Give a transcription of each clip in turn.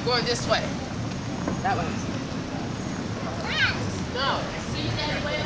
Going this way. That way. No. See that way?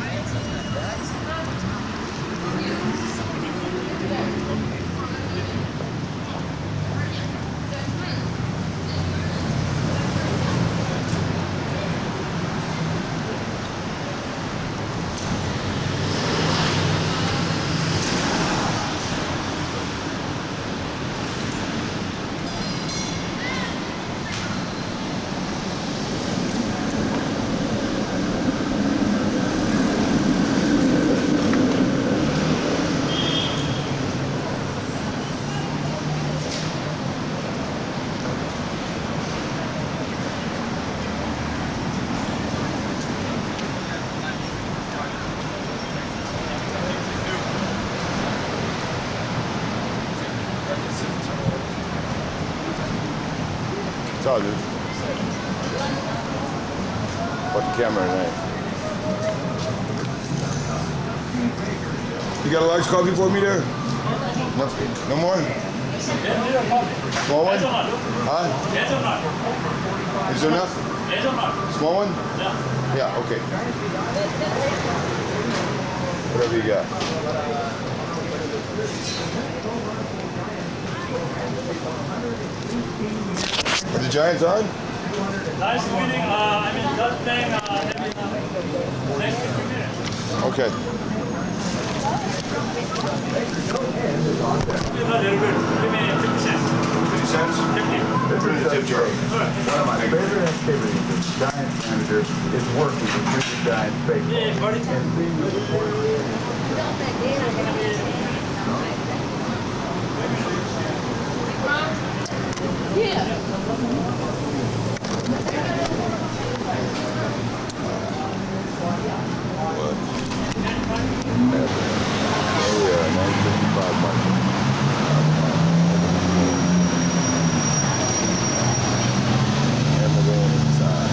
It's all good. Put the camera tonight. You got a large coffee for me there? No more? Small one? Huh? Is there enough? Small one? Yeah, okay. Whatever you got. Are the Giants on? Nice meeting. I mean, that thing next 15 minutes. Okay. A little bit. Give me 50 cents. 50 cents? 50. Tip jar. One of my favorite activities as Giants manager is working with future Giants baseball. Yeah, buddy. And seeing the support. Yeah. Oh yeah, 955 market. And we're going inside.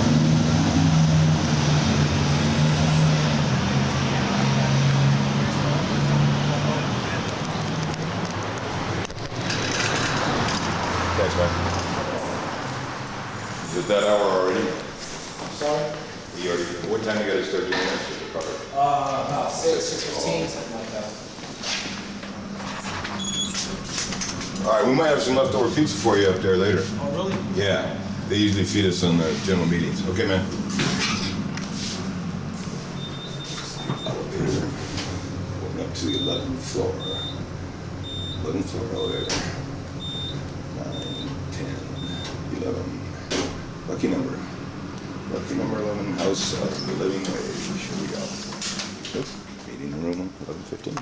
Thanks, man. Is it that hour already? Sorry? You already, what time you gotta start doing this? About 6:15, something like that. All right, we might have some leftover pizza for you up there later. Oh, really? Yeah, they usually feed us on the general meetings. Okay, man. Elevator. Going up to the 11th floor. 11th floor elevator. 9, 10, 11. Lucky number. Lucky number 11, house of the living wage. Here we go. Oops. Meeting room 11:15.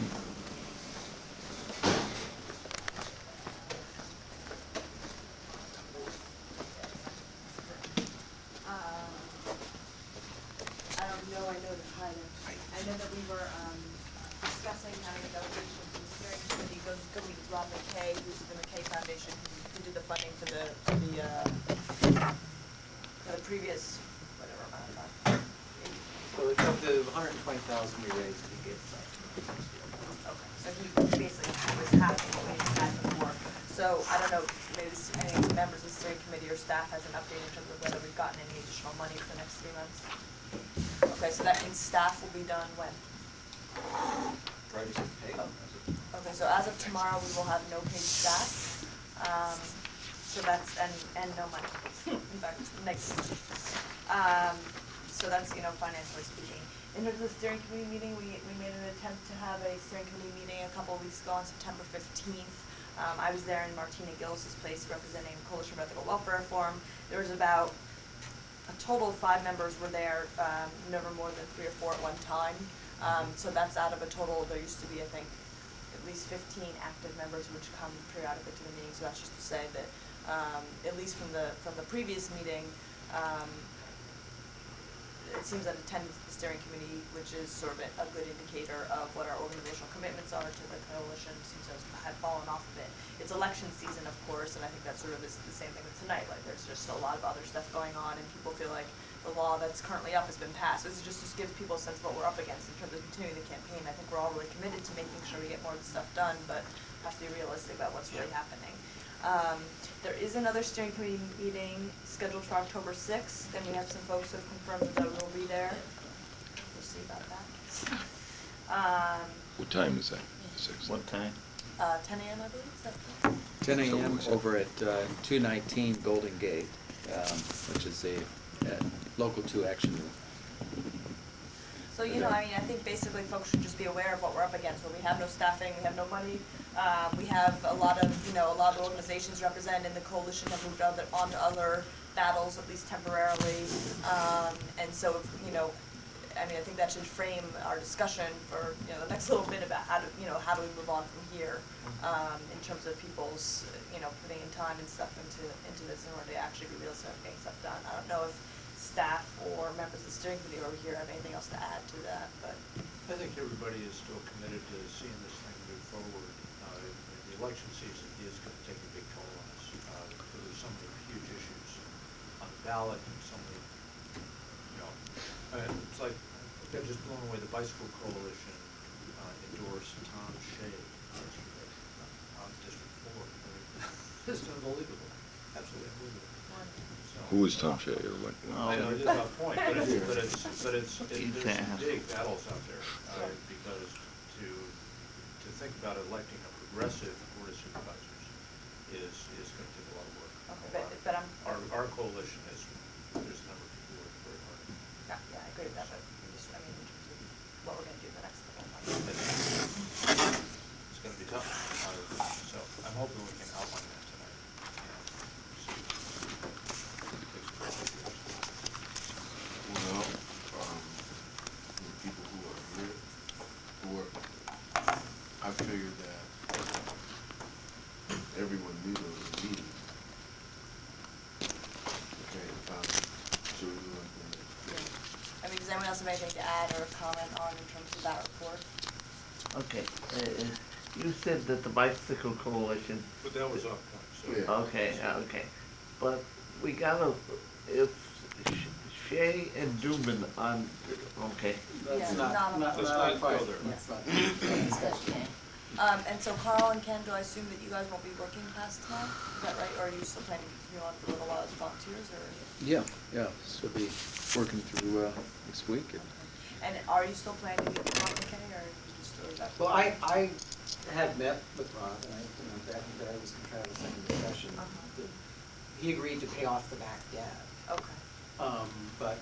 I know that we were discussing having a delegation to the steering committee, go meet Rob McKay, who's the McKay Foundation, who did the funding for the previous, whatever amount of time. Well, it's up to 120,000 we raised to get that. Okay, so he basically was half of what we had before. So I don't know, maybe any members of the steering committee or staff has an update in terms of whether we've gotten any additional money for the next 3 months. Okay, so that means staff will be done when? Project paid. Okay, so as of tomorrow, we will have no paid staff. So that's, and no money. In fact, negative. So that's, financially speaking. In terms of the steering committee meeting, we made an attempt to have a steering committee meeting a couple of weeks ago on September 15th. I was there in Martina Gillis' place representing Coalition for Ethical Welfare Reform. There was about a total of 5 members were there, never more than 3 or 4 at one time. So that's out of a total, there used to be, I think, at least 15 active members which come periodically to the meeting. So that's just to say that, at least from the previous meeting, it seems that attendance at the steering committee, which is sort of a good indicator of what our organizational commitments are to the coalition, seems to have fallen off a bit. It's election season, of course, and I think that sort of is the same thing with tonight. Like, there's just a lot of other stuff going on, and people feel like the law that's currently up has been passed. This just gives people a sense of what we're up against in terms of continuing the campaign. I think we're all really committed to making sure we get more of the stuff done, but have to be realistic about what's really happening. There is another steering committee meeting scheduled for October 6th, and we have some folks who have confirmed that we'll be there. We'll see about that. What time is that? 6? What time? 10 a.m. I believe, is that correct? 10 a.m. over at 219 Golden Gate, which is a local 2 action room. So, you know, I mean, I think basically folks should just be aware of what we're up against, where we have no staffing, we have no money. We have a lot of organizations represented in the coalition have moved on to other battles, at least temporarily. And so, you know, I mean, I think that should frame our discussion for, you know, the next little bit about how do we move on from here, in terms of people's, you know, putting in time and stuff into this in order to actually be realistic about getting stuff done. I don't know if staff or members of the steering committee over here have anything else to add to that, but. I think everybody is still committed to seeing this thing move forward. The election season is going to take a big toll on us. There's so many huge issues on the ballot, and so many, you know, it's like, they're just blowing away. The Bicycle Coalition endorsed Tom Shea yesterday on District 4. I mean, this is unbelievable, absolutely unbelievable. So, Who is Tom Shea or what? I know, it is about point, but there's some big battles out there, because to think about electing a progressive board of supervisors is going to take a lot of work. Okay, but Our coalition is, there's a number of people working very hard. yeah, I agree with that, but just, I mean, in terms of what we're gonna do the next couple of months. It's going to be tough, so I'm hoping we can outline that tonight. Well, the people who are here, I figured that everyone knew there was a meeting. Okay, so we want I mean, does anyone else have anything to add or comment on in terms of that report? Okay, you said that the Bicycle Coalition, But that was off point, so. Yeah. okay, but we gotta, if Shay and Dubin on, okay. Yeah, Let's not go there. Let's not. And so Carl and Ken, do I assume that you guys won't be working past tonight? Is that right, or are you still planning to continue on for a little while as volunteers, or? Yeah, so be working through next week. And are you still planning to meet with Ron McKinney, or are you just, or is that? Well, I have met with Ron, and that was kind of a second discussion. He agreed to pay off the back debt, Okay. but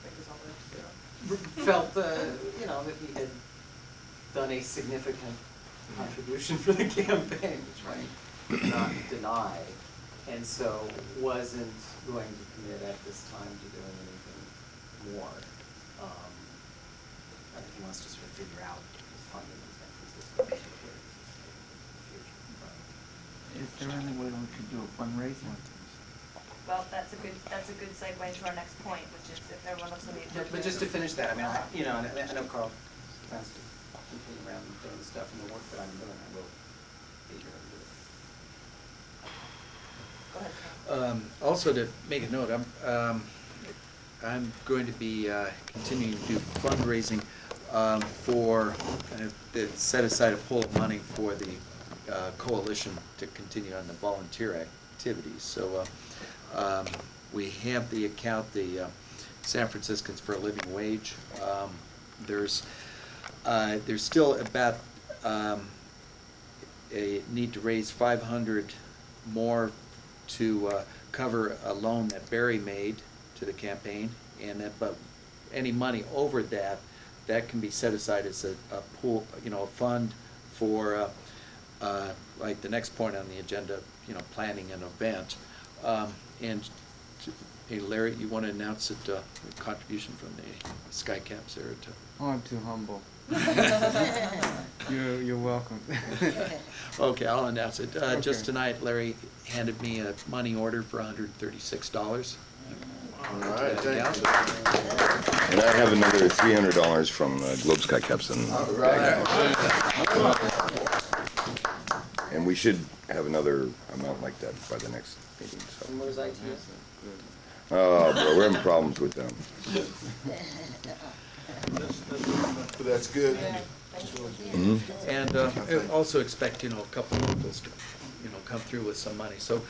Fingers on the lips, felt, you know, that he had done a significant contribution for the campaign, which I cannot deny, and so wasn't going to commit at this time to doing anything more. I think he wants to sort of figure out his funding and stuff in the future. Is there any way we could do a fundraiser? Well, that's a good segue into our next point, which is if everyone looks on the agenda. But just to finish that, I mean, you know, and I know Carl plans to continue around doing the stuff and the work that I'm doing, I will be here and do it. Go ahead, Carl. Also to make a note, I'm going to be continuing to do fundraising for, set aside a pool of money for the coalition to continue on the volunteer activities. So we have the account, the San Franciscans for a Living Wage. There's still about a need to raise 500 more to cover a loan that Barry made to the campaign, and that, but any money over that can be set aside as a pool, you know, a fund for like the next point on the agenda, you know, planning an event. Hey Larry, you want to announce it, a contribution from the Sky Caps there to? Oh, I'm too humble. You're welcome. Okay, I'll announce it. Okay. Just tonight, Larry handed me a money order for $136. All right, thank you. And I have another $300 from Globe Sky Caps and and we should have another amount like that by the next meeting. So. And what was ITS? Oh, bro, we're having problems with them. But that's good. And also expect, you know, a couple of locals to come through with some money. So,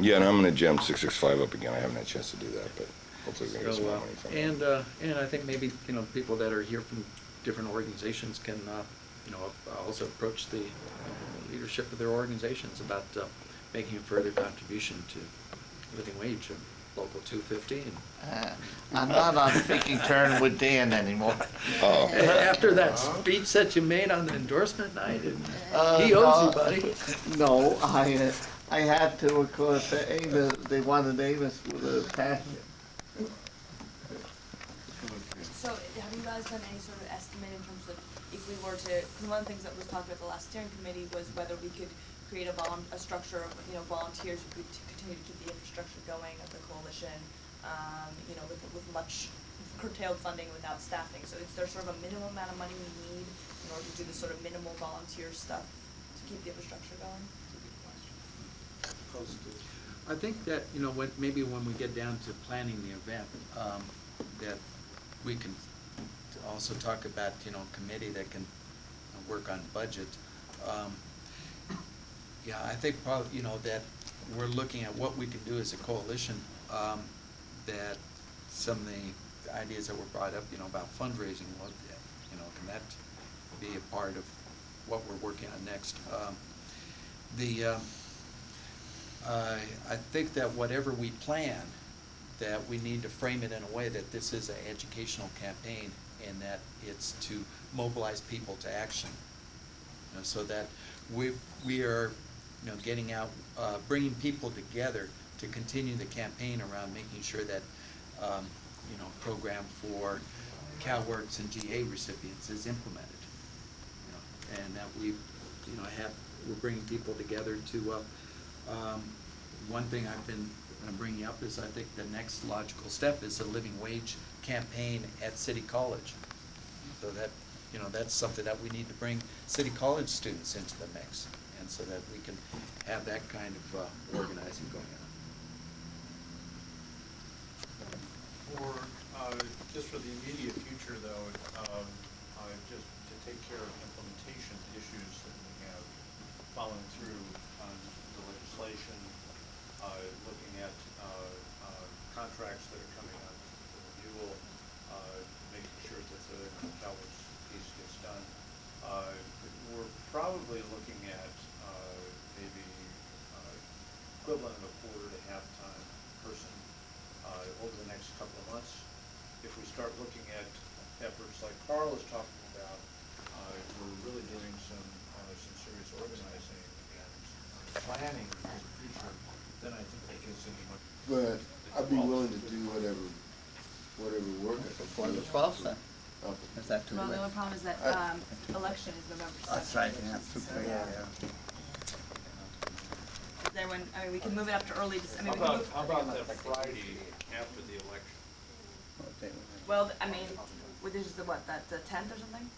Yeah, and I'm gonna jam 665 up again. I haven't had a chance to do that, but hopefully we're gonna get some more money from it. and I think maybe, people that are here from different organizations can, also approach the leadership of their organizations about making a further contribution to living wage of local 250. I'm not on speaking terms with Dan anymore. Oh. After that speech that you made on the endorsement night, he owes you, buddy. No, I had to, of course, they wanted Amos with a passion. So have you guys done any sort of estimate in terms of if we were to, because one of the things that was talked about at the last steering committee was whether we could create a structure of, volunteers who could continue to keep the infrastructure going of the coalition, with much curtailed funding without staffing. So is there sort of a minimum amount of money we need in order to do the sort of minimal volunteer stuff to keep the infrastructure going? I think that, maybe when we get down to planning the event, that we can also talk about, committee that can work on budget. Yeah, I think probably, that we're looking at what we can do as a coalition, that some of the ideas that were brought up, about fundraising, can that be a part of what we're working on next? I think that whatever we plan, that we need to frame it in a way that this is an educational campaign and that it's to mobilize people to action. So that we are, getting out, bringing people together to continue the campaign around making sure that, program for CalWorks and GA recipients is implemented. And that we're bringing people together to, one thing I've been bringing up is I think the next logical step is a living wage campaign at City College. So that, that's something that we need to bring City College students into the mix, and so that we can have that kind of organizing going on. Just for the immediate future though, just to take care of implementation issues that we have following through on the legislation, looking at contracts that are coming up for renewal, making sure that the CalWorks piece gets done. We're probably looking at maybe equivalent of a quarter to half-time person over the next couple of months. If we start looking at efforts like Carl is talking about, we're really doing some serious organizing and planning for the future, then I think that gives any much. But I'd be willing to do whatever work. Before the 12th, then? Is that too Well, the late? only problem is that, election is November 6th. That's right, yeah. Then we can move it up to early December. How about that Friday after the election? Well, this is the 10th or something?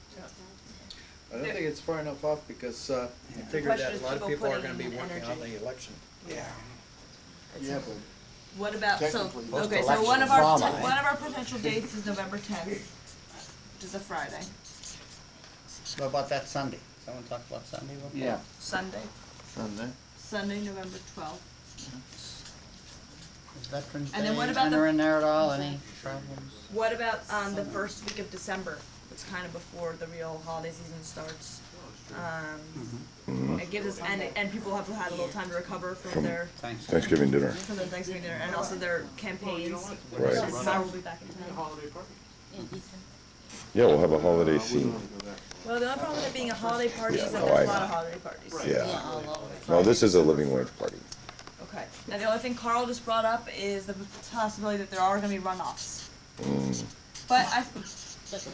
I don't think it's far enough off because you figure question that is a lot of people people are putting gonna be in working on energy. the election. Yeah, but What about, so, Technically, okay, so one of our potential dates is November 10th, which is a Friday. What about that Sunday? Someone talked about Sunday before? Yeah, Sunday, Sunday. November 12th. Is Veterans And then Day what about enter in there at all? Any problems? What about the first week of December? It's kind of before the real holiday season starts. It gives us, and people have had a little time to recover from their Thanksgiving dinner. Thanksgiving dinner, and also their campaigns. Right. So Summer will be back in town. Holiday party. Yeah, we'll have a holiday scene. Well, the only problem with it being a holiday party Yeah, is that no, there's a I lot of know. holiday parties. Yeah. No, this is a living wage party. Okay. Now, the only thing Carl just brought up is the possibility that there are gonna be runoffs. But That's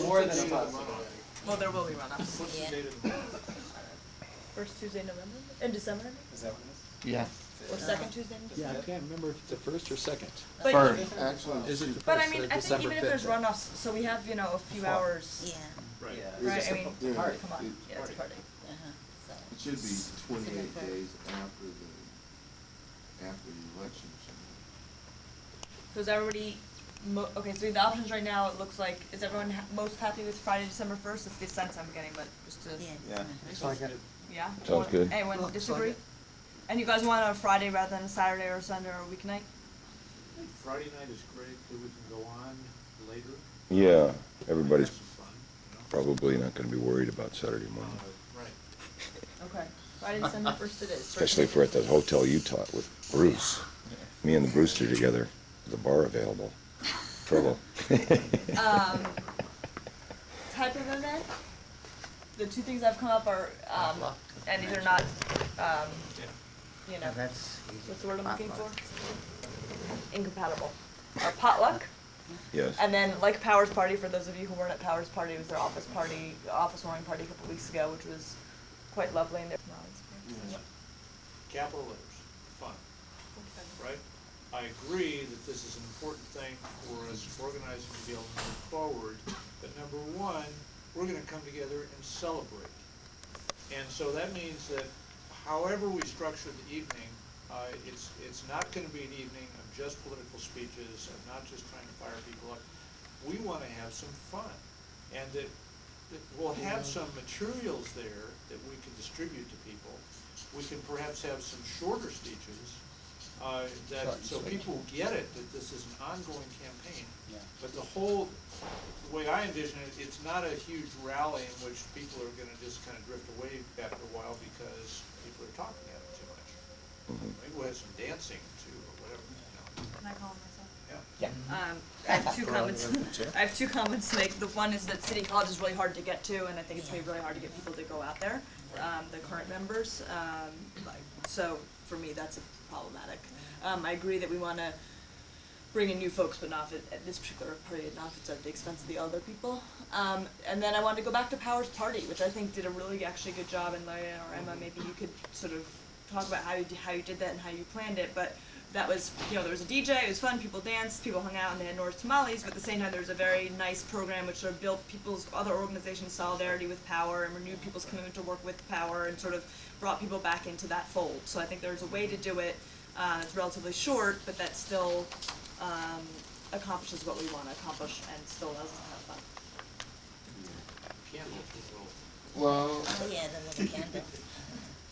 more than a possibility. well, there will be runoffs. What's the date of the meeting? First Tuesday in November? In December? Is that what it is? Yeah. Or second Tuesday in Yeah, I December? can't remember if it's the first or second. But, actually, Is it the but first, I mean, I think December even if 5th? there's runoffs, so we have, a few hours, Yeah. Right. right? I mean, Yeah. come on, yeah, it's a party. it should be 28 days after the election. So is everybody Okay, so the options right now, it looks like, is everyone most happy with Friday, December 1st? That's the sense I'm getting, but just to, Yeah. yeah? Sounds good. Anyone disagree? And you guys want a Friday rather than a Saturday or a Sunday or a weeknight? I think Friday night is great, that we can go on later. Yeah, everybody's Have some fun, you know? probably not gonna be worried about Saturday morning. Right. Okay, Friday, December 1st it is. Especially if we're at that hotel you taught with Bruce. Me and the Brewster together, with a bar available. Trouble. Type of event, the two things I've come up are, and these are not, you know, That's easy. what's the word I'm looking for? Incompatible. Or potluck, Yes. and then like Powers Party, for those of you who weren't at Powers Party, it was their office warming party a couple weeks ago, which was quite lovely and Capital letters, fun, right? I agree that this is an important thing for us organizing to be able to move forward, but number one, we're gonna come together and celebrate. And so that means that however we structure the evening, it's not gonna be an evening of just political speeches, of not just trying to fire people up. We wanna have some fun, and that we'll have some materials there that we can distribute to people. We can perhaps have some shorter speeches, so people get it, that this is an ongoing campaign. Yeah. But the way I envision it, it's not a huge rally in which people are gonna just kind of drift away after a while because people are talking at it too much. Maybe we'll have some dancing too, or whatever, you know. Can I call myself? Yeah. I have two comments. I have two comments to make. The one is that City College is really hard to get to, and I think it's gonna be really hard to get people to go out there, the current members. So for me, that's problematic. I agree that we wanna bring in new folks, but not at this particular party, not if it's at the expense of the other people. And then I wanted to go back to Powers Party, which I think did a really actually good job, and Larry or Emma, maybe you could sort of talk about how you did that and how you planned it, but that was, there was a DJ, it was fun, people danced, people hung out, and they had North Tamales, but at the same time there was a very nice program which sort of built people's other organizations' solidarity with Power and renewed people's commitment to work with Power and sort of brought people back into that fold. So I think there's a way to do it, it's relatively short, but that still accomplishes what we want to accomplish and still allows us to have fun. Candles as well. Well, Oh, yeah, the little candle.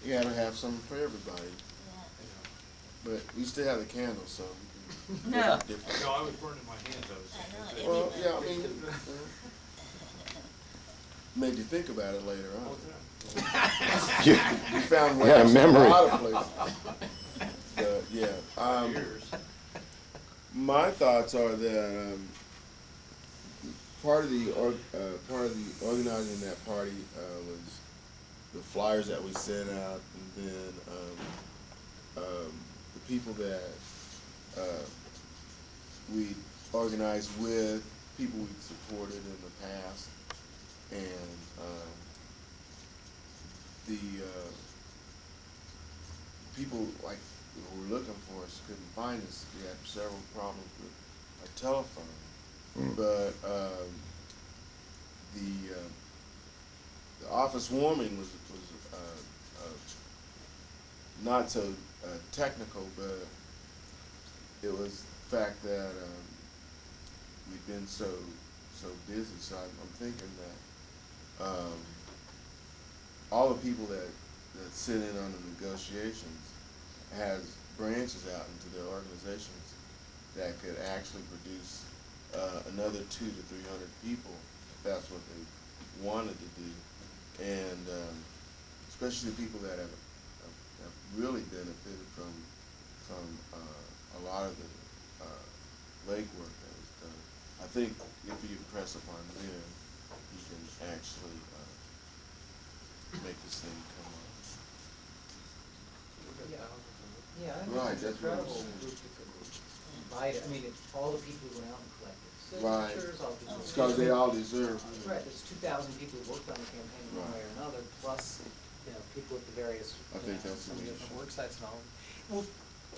you gotta have something for everybody, but we still have the candles, so. we can No. make it different. No, I was burning my hands, I was. Well, yeah, I mean, made you think about it later on. You We found had a ways in memory. a lot of places. But, yeah, Years. my thoughts are that, part of the organizing that party, was the flyers that we sent out, and then, the people that, we organized with, people we supported in the past, and, the people like who were looking for us couldn't find us. We had several problems with our telephone, but the office warming was not so technical, but it was the fact that we've been so busy. So I'm thinking that all the people that sit in on the negotiations has branches out into their organizations that could actually produce another 200 to 300 people if that's what they wanted to do, and especially people that have really benefited from a lot of the legwork that was done. I think if you impress upon them, you can actually make this thing come up. Yeah, I mean, Right, it's that's what I'm incredible saying. group to invite, I mean, it's all the people who went out and collected Right. signatures, all the people. It's because they all deserve. Right, there's 2,000 people who worked on the campaign in one way or another, plus, people at the various, I think that's some of the the different issue. work sites and all. Well,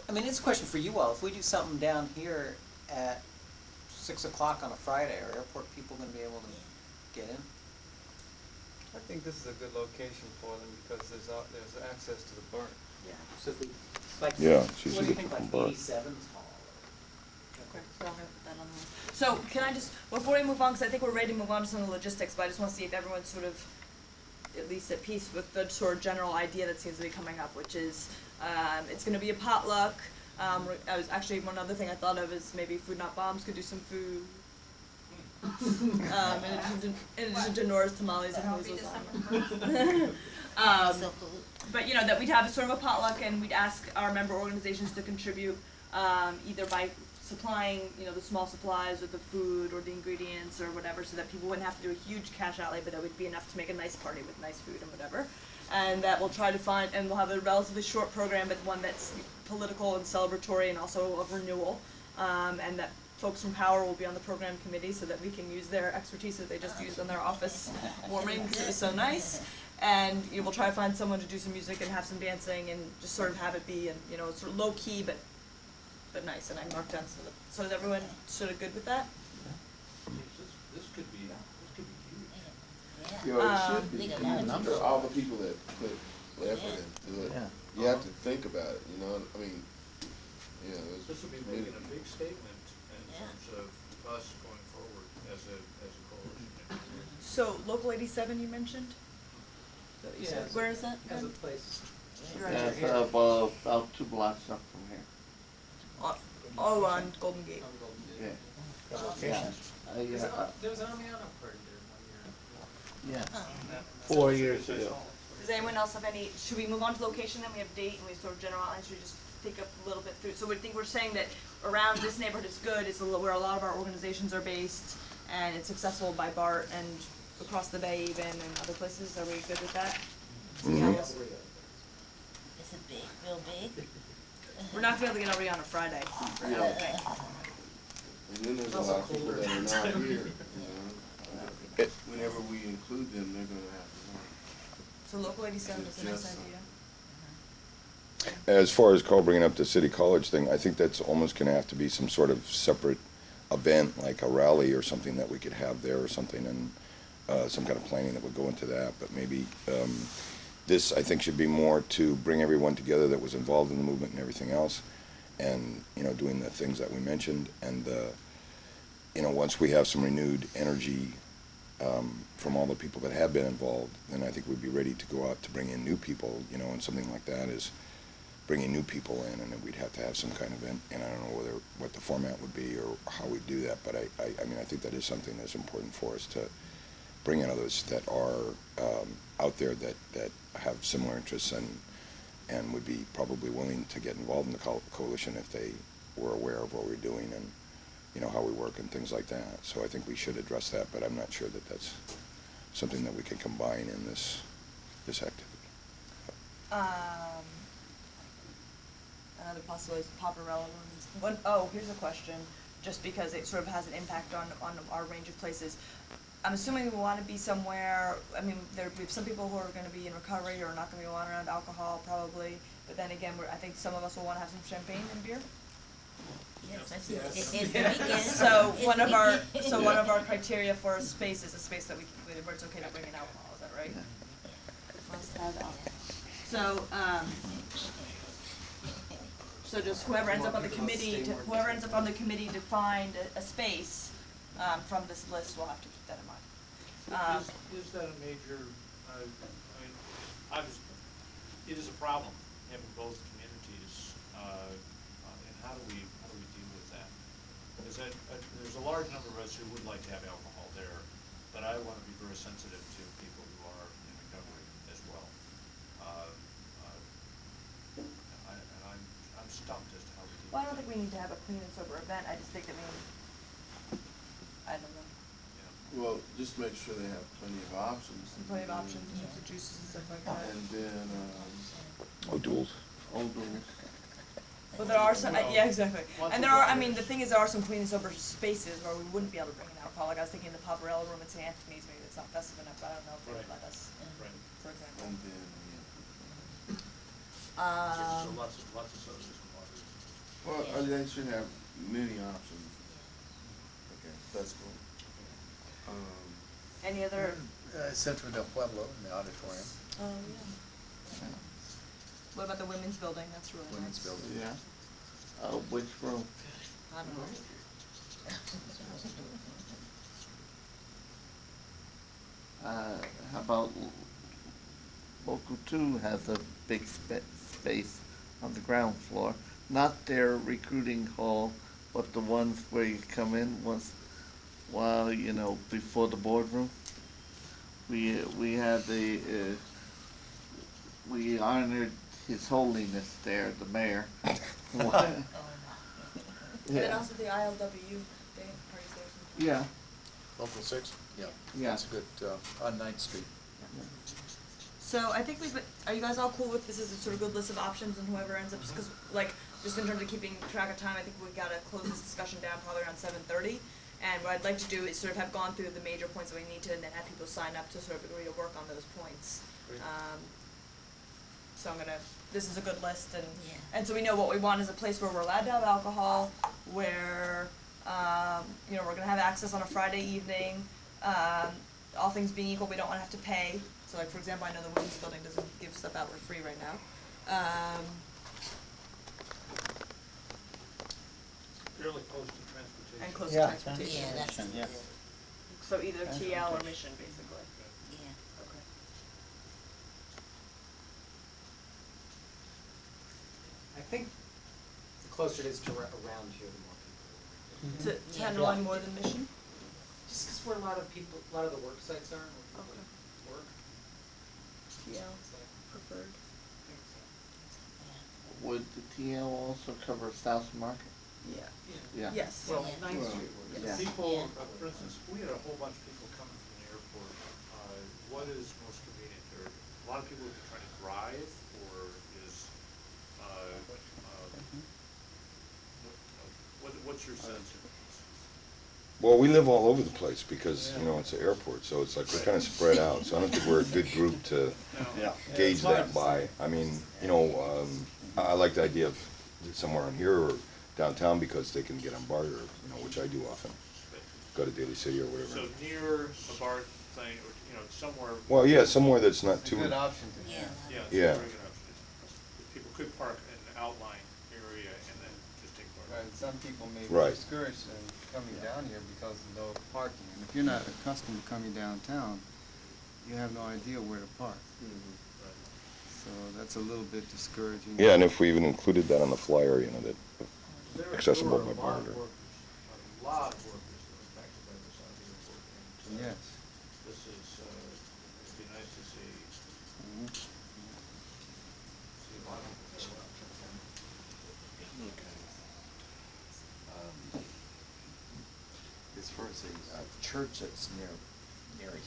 I mean, it's a question for you all, if we do something down here at 6 o'clock on a Friday, are airport people gonna be able to get in? I think this is a good location for them because there's access to the burn. Yeah. So if we, like, Yeah, what it's do easy you to think, get like from Bart. 87's hall? Or, Okay, so I'm gonna put that on the list. So can I just, before we move on, because I think we're ready to move on to some of the logistics, but I just want to see if everyone's sort of at least at peace with the sort of general idea that seems to be coming up, which is it's going to be a potluck. I was actually, one other thing I thought of is maybe Food Not Bombs could do some food. In addition to Nora's tamales and Jose's. But you know, that we'd have a sort of a potluck and we'd ask our member organizations to contribute either by supplying, you know, the small supplies or the food or the ingredients or whatever, so that people wouldn't have to do a huge cash outlay, but it would be enough to make a nice party with nice food and whatever. And that we'll try to find, and we'll have a relatively short program, but one that's political and celebratory and also of renewal. And that folks from Power will be on the program committee so that we can use their expertise that they just used on their office warming because it was so nice. And you know, we'll try to find someone to do some music and have some dancing and just sort of have it be, and you know, sort of low key but nice. And I marked down some of the, so is everyone sort of good with that? This could be huge. You know, it should be. For all the people that put effort into it, you have to think about it, you know, I mean, you know, This would be making a big statement in terms of us going forward as a coalition. So Local 87 you mentioned? You Yeah, said- as where is that? As a again? place. That's about 2 blocks up from here. Oh, on Golden Gate. On Golden Gate. Yeah. Good location. There was an Amiana party there one year. Yeah. 4 years ago. Does anyone else have any, should we move on to location then? We have date and we sort of general outlines, should we just think a little bit through? So we think we're saying that around this neighborhood is good, it's where a lot of our organizations are based, and it's accessible by BART and across the bay even and other places. Are we good with that? Mhm. Yes. Is it big, real big? We're not gonna be able to get over on a Friday. I don't think. And then there's a lot of people that are not here, you know. Whenever we include them, they're gonna have to work. So Local 87 is a nice Just idea. As far as Cole bringing up the city college thing, I think that's almost gonna have to be some sort of separate event, like a rally or something that we could have there or something, and some kind of planning that would go into that. But maybe this, I think, should be more to bring everyone together that was involved in the movement and everything else, and, you know, doing the things that we mentioned. And, you know, once we have some renewed energy from all the people that have been involved, then I think we'd be ready to go out to bring in new people, you know, and something like that is bringing new people in, and then we'd have to have some kind of, and I don't know what the format would be or how we'd do that, but I mean, I think that is something that's important for us to bring in others that are out there that have similar interests and would be probably willing to get involved in the coalition if they were aware of what we're doing and, you know, how we work and things like that. So I think we should address that, but I'm not sure that that's something that we can combine in this activity. Another possibility is Paparella rooms. Oh, here's a question, just because it sort of has an impact on our range of places. I'm assuming we want to be somewhere, I mean, we have some people who are going to be in recovery or not going to be wanting around alcohol probably, but then again, I think some of us will want to have some champagne and beer. Yes, it's the weekend. So It's one the of our, weekend. so one of our criteria for a space is a space that where it's okay to bring in alcohol, is that right? Must have alcohol. So just whoever ends up on the committee, to find a space, from this list, we'll have to keep that in mind. Is that a major, I mean, it is a problem having both communities, and how do we deal with that? Because there's a large number of us who would like to have alcohol there, but I want to be very sensitive to people who are in recovery as well. And I'm stumped as to how we deal with that. Well, I don't think we need to have a clean and sober event, I just think that I don't know, Well, just make sure they have plenty of options. plenty of options in terms of juices and stuff like that. And then, O'Doul's. Well, there are some, yeah, exactly. And there are, I mean, the thing is, there are some clean and sober spaces where we wouldn't be able to bring in alcohol. Like I was thinking the Paparella room at St. Anthony's, maybe it's not festive enough, but I don't know if they would let us, for example. and then, So lots of sodas and waters. well, they should have many options. Okay, that's cool. Any other, Centro del Pueblo in the auditorium, oh, yeah. What about the women's building? That's really nice. women's building. Yeah. Which room? I don't know. How about Local 2 has a big space on the ground floor, not their recruiting hall, but the ones where you come in once, while, you know, before the boardroom. We had we honored His Holiness there, the mayor. And then also the ILWW, they have parties there. Yeah, Local 6? Yeah. Yeah. That's a good, on 9th Street. So I think are you guys all cool with this as a sort of good list of options and whoever ends up, just cause like, just in terms of keeping track of time, I think we gotta close this discussion down probably around 7:30. And what I'd like to do is sort of have gone through the major points that we need to, and then have people sign up to sort of agree to work on those points. So this is a good list, and so we know what we want is a place where we're allowed to have alcohol, where, you know, we're gonna have access on a Friday evening, all things being equal, we don't wanna have to pay. So like, for example, I know the women's building doesn't give stuff out for free right now. Fairly close to transportation. And close to Yeah, transportation. Yeah, that's Yeah. good. So either TL or Mission, basically. Yeah. Okay. I think the closer it is to around here, the more people will. To Tenderloin more than Mission? Just because where a lot of the work sites are, where people work. TL preferred. I think so. would the TL also cover South Market? Yeah. Yeah. Yes. Well, Ninth Street works. Yeah. People, for instance, we had a whole bunch of people coming from the airport. What is most convenient? There are a lot of people who are trying to drive, or is, what's your sense? Well, we live all over the place because, you know, it's an airport, so it's like we're kind of spread out. So I don't think we're a good group to Yeah. gauge that by. I mean, you know, I like the idea of somewhere on here or downtown because they can get on barter, you know, which I do often. Go to Daly City or So whatever. near a bar thing, or, you know, somewhere. Well, yeah, somewhere that's not It's a too. good option to Yeah. have. Yeah, it's Yeah. a very good option. People could park in the outlying area and then just take part. Right, some people may be Right. discouraged in coming down here because of no parking. And if you're not accustomed to coming downtown, you have no idea where to park. So that's a little bit discouraging. Yeah, and if we even included that on the flyer, you know, that There accessible are by a lot of barter. workers, a lot of workers that are impacted by this out of the airport. And, Yes. this is, it'd be nice to see, Mhm. see a lot of people go out. As far as a church that's near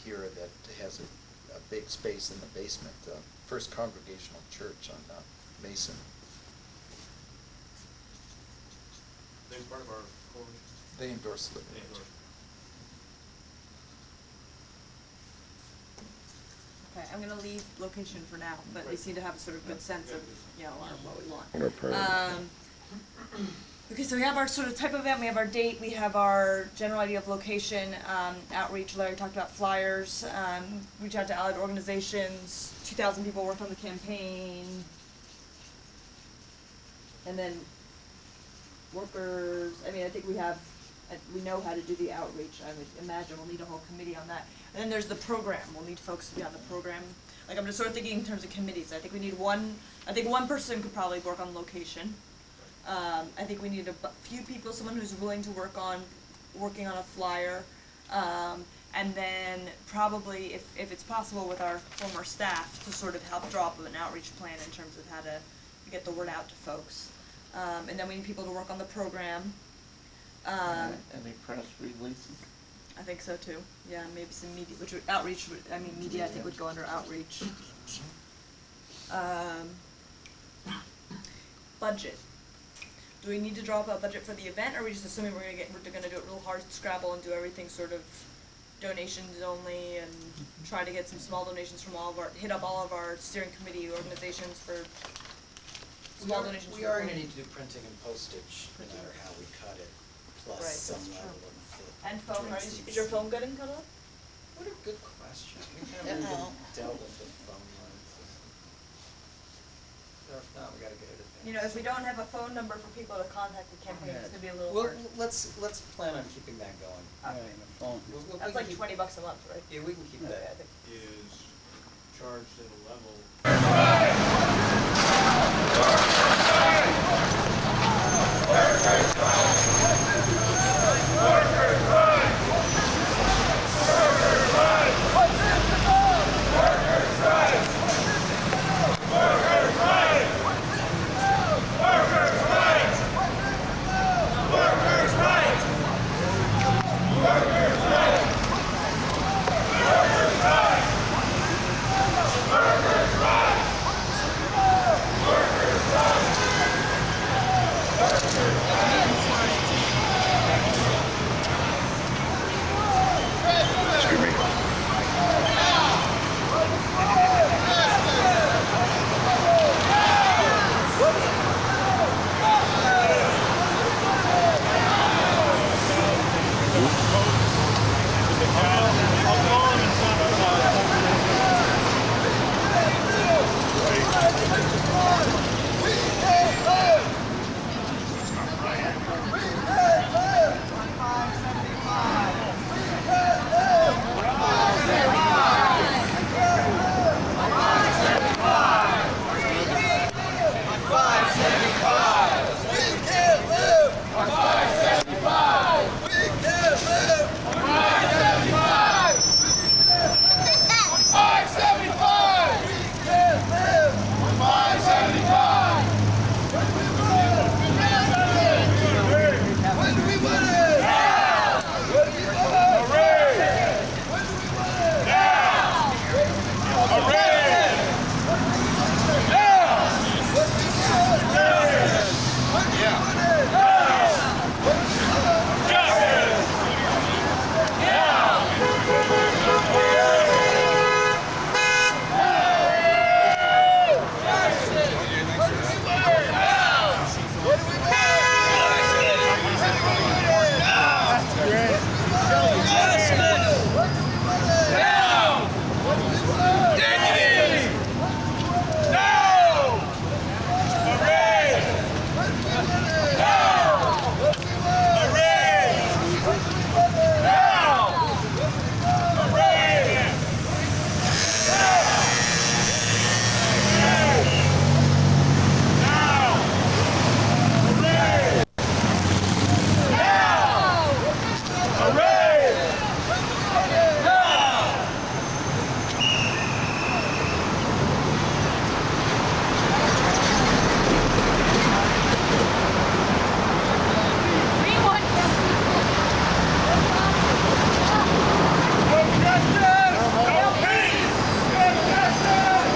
here that has a big space in the basement, First Congregational Church on Mason. They're part of our coalition. They endorse it. They endorse it. Okay, I'm gonna leave location for now, but we seem to have a sort of good sense of, you know, what we want. Our priority. Okay, so we have our sort of type of event, we have our date, we have our general idea of location, outreach, Larry talked about flyers, reach out to allied organizations, 2,000 people worked on the campaign. And then workers, I mean, I think we know how to do the outreach, I would imagine we'll need a whole committee on that. And then there's the program, we'll need folks to be on the program. Like, I'm just sort of thinking in terms of committees, I think we need one person could probably work on location. I think we need a few people, someone who's willing to working on a flyer, and then probably, if it's possible with our former staff, to sort of help draw up an outreach plan in terms of how to get the word out to folks. And then we need people to work on the program. Any press releases? I think so too, yeah, maybe some media, media I think would go under outreach. Budget. Do we need to draw up a budget for the event, or are we just assuming we're gonna do it real hard scrabble and do everything sort of donations only, and try to get some small donations from hit up all of our steering committee organizations for small donations? We are gonna need to do printing and postage, no matter how we cut it, plus Right, some that's level true. of. And phone, right, drinks is your phone getting cut off? What a good question. We haven't even dealt with the phone lines. or if not, we gotta get it advanced. You know, if we don't have a phone number for people to contact the campaign, it's gonna be a little Well, hard. let's plan on keeping that going. Alright, the phone. We That's can like keep- $20 a month, right? Yeah, we can keep Okay, that. I think. Is charged at a level.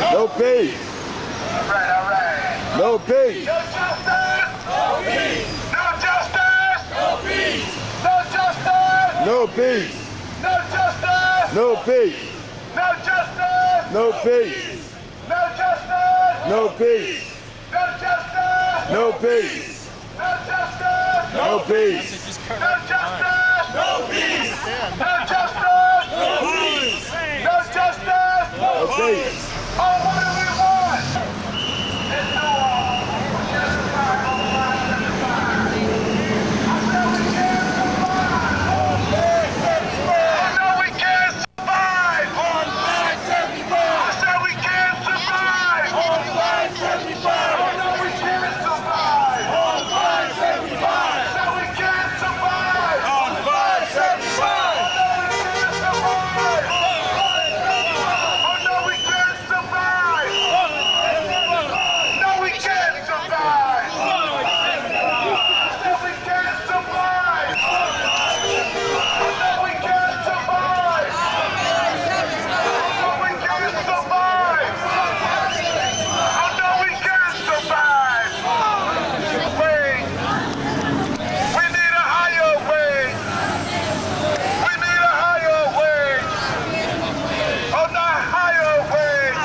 No peace. No peace. No justice! No peace! No justice! No peace! No justice! No peace. No justice! No peace. No justice! No peace. No justice! No peace. No justice! No peace. No justice! No peace. No justice! No peace! No justice! No peace! No justice! No peace. Oh, what do we want? It's no law. Genocide on the line of the fire. I said we can't survive. On 575. I know we can't survive. On 575. I said we can't survive. On 575. I know we can't survive. On 575. I said we can't survive. On 575. I know we can't survive. No, we can't survive. No, we can't survive. No, we can't survive. No, we can't survive. I know we can't survive. Wait. We need a higher wage. We need a higher wage. Oh, not higher wage.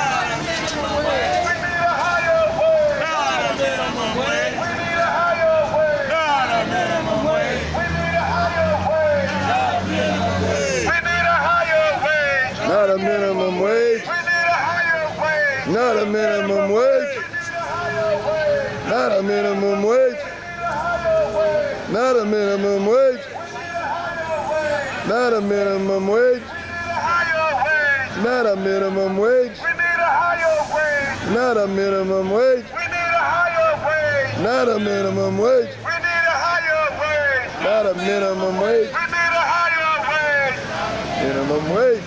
We need a higher wage. Not a minimum wage. We need a higher wage. Not a minimum wage. We need a higher wage. Not a minimum wage. We need a higher wage. Not a minimum wage. We need a higher wage. Not a minimum wage. We need a higher Not a minimum wage. Not a minimum wage. Not a minimum wage. Not a minimum wage. Not a minimum wage. Not a minimum wage. Not a minimum wage. Minimum wage.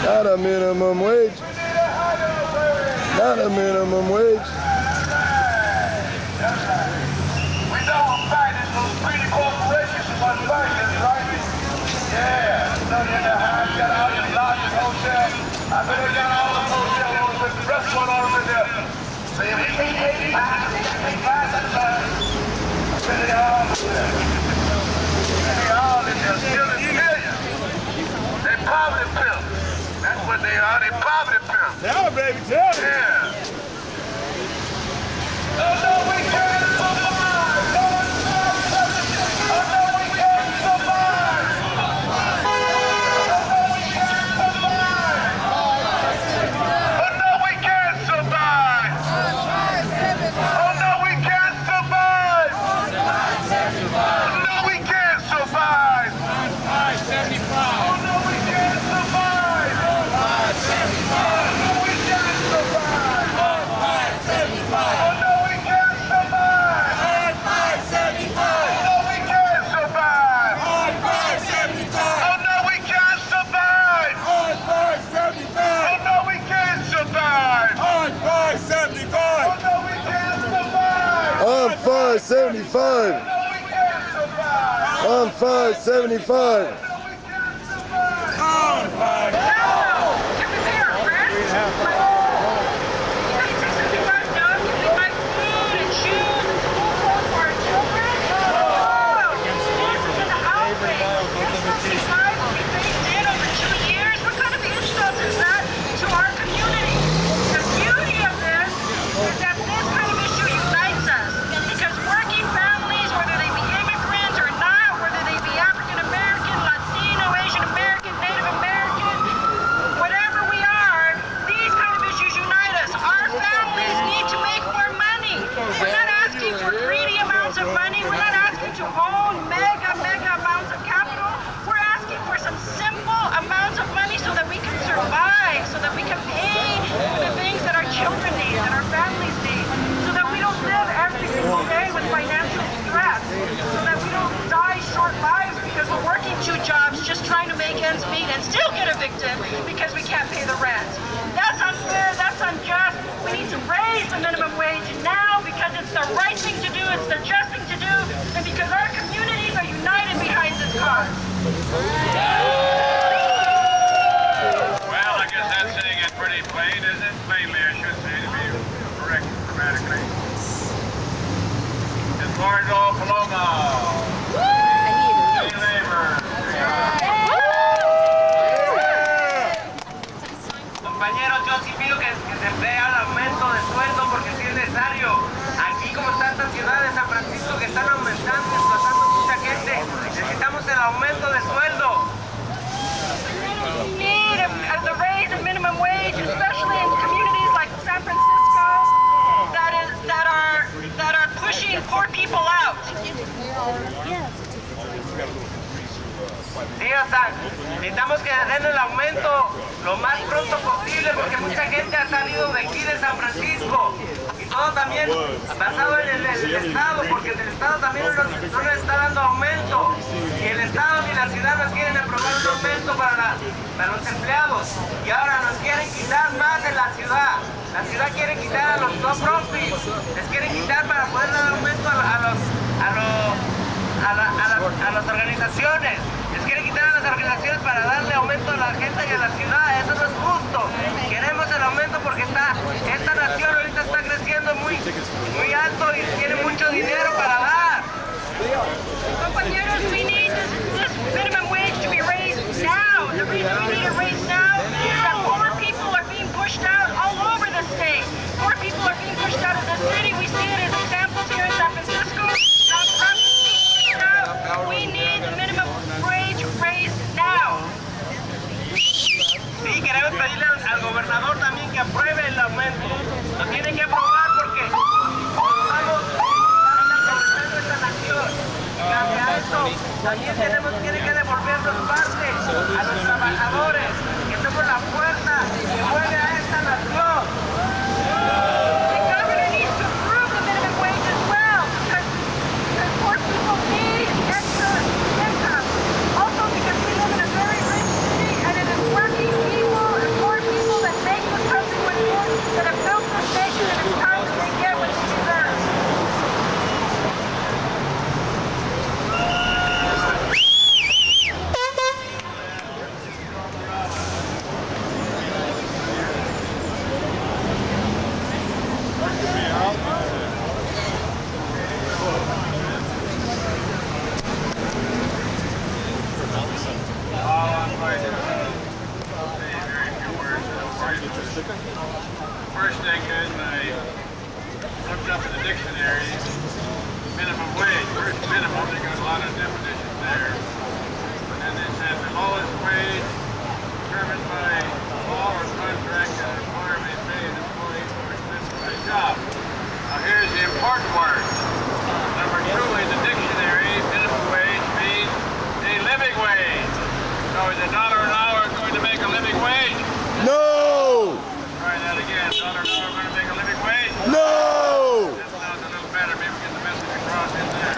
Not a minimum wage. Not a minimum wage. We know we're fighting those greedy corporations who want finance, right? Yeah. So you know how I got all your lodges, hotels. I bet they got all the hotels with the restaurant all over there. So if we can't pay 85, we can pay 500. I bet they all in there. They all in there, still in millions. They poverty pimps. That's what they are. They poverty pimps. Tell them, baby, tell them. Yeah. Oh no, we can't survive! Oh no, we can't survive! Oh no, we can't survive! Oh no, we can't survive! Oh no, we can't survive! Oh no, we can't survive! On 575. On 575. Just trying to make ends meet and still get evicted because we can't pay the rent. That's unfair, that's unjust. We need to raise the minimum wage now because it's the right thing to do, it's the just thing to do, and because our communities are united behind this cause. Well, I guess that's saying it pretty plain, isn't it? Plainly, I should say, to be correct grammatically. As far as all Paloma. Compañeros, yo sí pido que se vea el aumento de sueldo porque sí es necesario. Aquí como tantas ciudades, San Francisco, que están aumentando y explotando mucha gente, necesitamos el aumento de sueldo. We need the raise of minimum wage, especially in communities like San Francisco that are pushing poor people out. Sí, o sea, necesitamos que den el aumento lo más pronto posible porque mucha gente ha salido de aquí de San Francisco y todo también basado en el Estado, porque el Estado también no le está dando aumento y el Estado ni la ciudad nos quieren aprobar un aumento para los empleados y ahora nos quieren quitar más en la ciudad. La ciudad quiere quitar a los no profits, les quieren quitar para poder dar aumento a las organizaciones. Les quieren quitar a las organizaciones para darle aumento a la gente y a la ciudad. Eso no es justo. Queremos el aumento porque esta nación ahorita está creciendo muy alto y tiene mucho dinero para dar. Compañeros, we need this minimum wage to be raised now. The reason we need it raised now is that poor people are being pushed out all over the state. Poor people are being pushed out of the city. We see it as examples here in San Francisco. We need the minimum wage raised now. Sí, queremos pedirle al gobernador también que apruebe el aumento. Lo tiene que aprobar porque First thing is I looked up in the dictionary minimum wage. First minimum, they got a lot of definitions there. And then they said the lowest wage determined by law or contract that an employer may pay an employee for a specified job. Now here's the important word. Number 2 in the dictionary, minimum wage means a living wage. So is $1 an hour going to make a living wage? No! Try that again. $1 an hour going to make a living wage? No! That sounds a little better. Maybe we get the message across in there.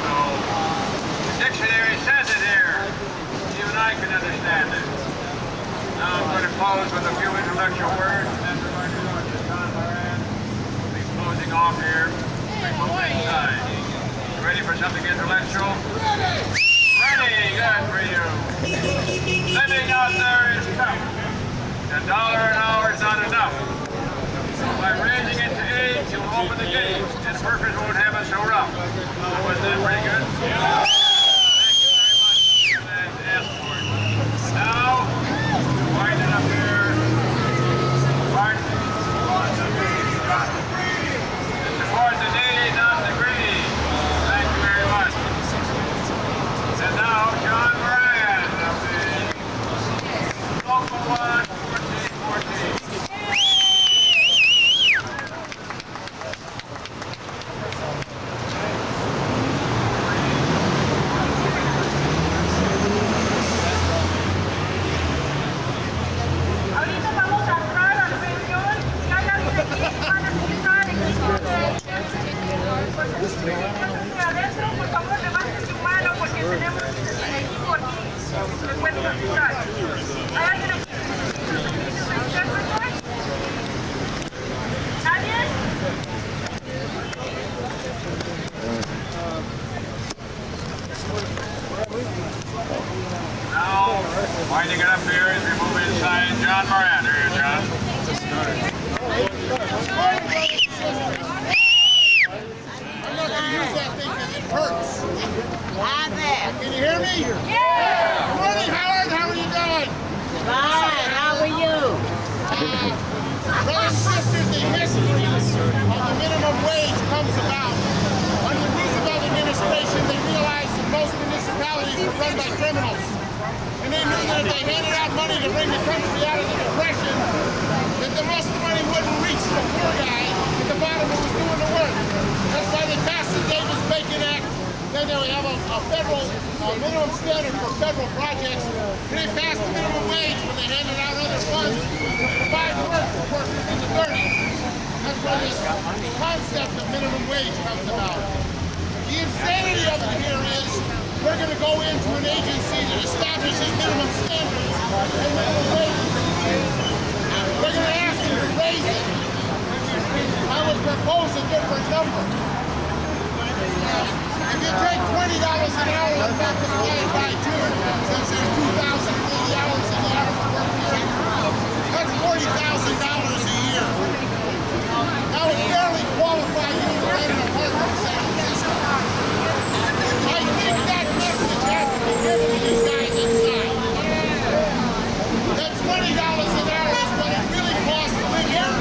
So the dictionary says it here. You and I can understand it. Now I'm going to close with a few introductory words, and then we're going to go to John Moran. We'll be closing off here. We'll move inside. Ready for something intellectual? Ready! Good for you. Living out there is tough. $1 an hour is not enough. So by raising it to 8, you'll open the gates, and workers won't have it so rough. So was that pretty good? Yeah. Thank you very much. And ask for it. Now, wind it up here. Pardon? Support the need, not the greedy. Thank you very much. And now, John Moran of the Local 1, 1414. Ahorita vamos a entrar a la reunión. Si hay alguien aquí que van a necesitar equipo de adentro, por favor levante su mano porque tenemos equipo aquí que pueden ayudar. ¿Hay alguien aquí que necesita servicios de intérprete? ¿Nadie? Now, winding it up here as we move inside. John Moran. Here you are, John. Can you hear me? Yeah! Good morning, Howard. How are you doing? Fine, how are you? Brothers and sisters, the history of the minimum wage comes about. Under Roosevelt administration, they realized that most municipalities were run by criminals. And they knew that if they handed out money to bring the country out of the Depression, that the most of the money wouldn't reach the poor guy at the bottom who was doing the work. That's why they passed the Davis-Bacon Act. Then they would have a federal minimum standard for federal projects. And they passed the minimum wage when they handed out other funds to provide work for workers in the 30s. That's where this concept of minimum wage comes about. The insanity of it here is we're going to go into an agency that establishes minimum standards and minimum wages. We're going to ask you to raise it. I would propose a different number. If you take $20 an hour and multiply it by 2, since there's 2,080 hours in the hour work year, that's $40,000 a year. That would barely qualify you to rent an apartment in San Francisco. I think that message has to be given to these guys inside. That $20 an hour is what it really costs to live here,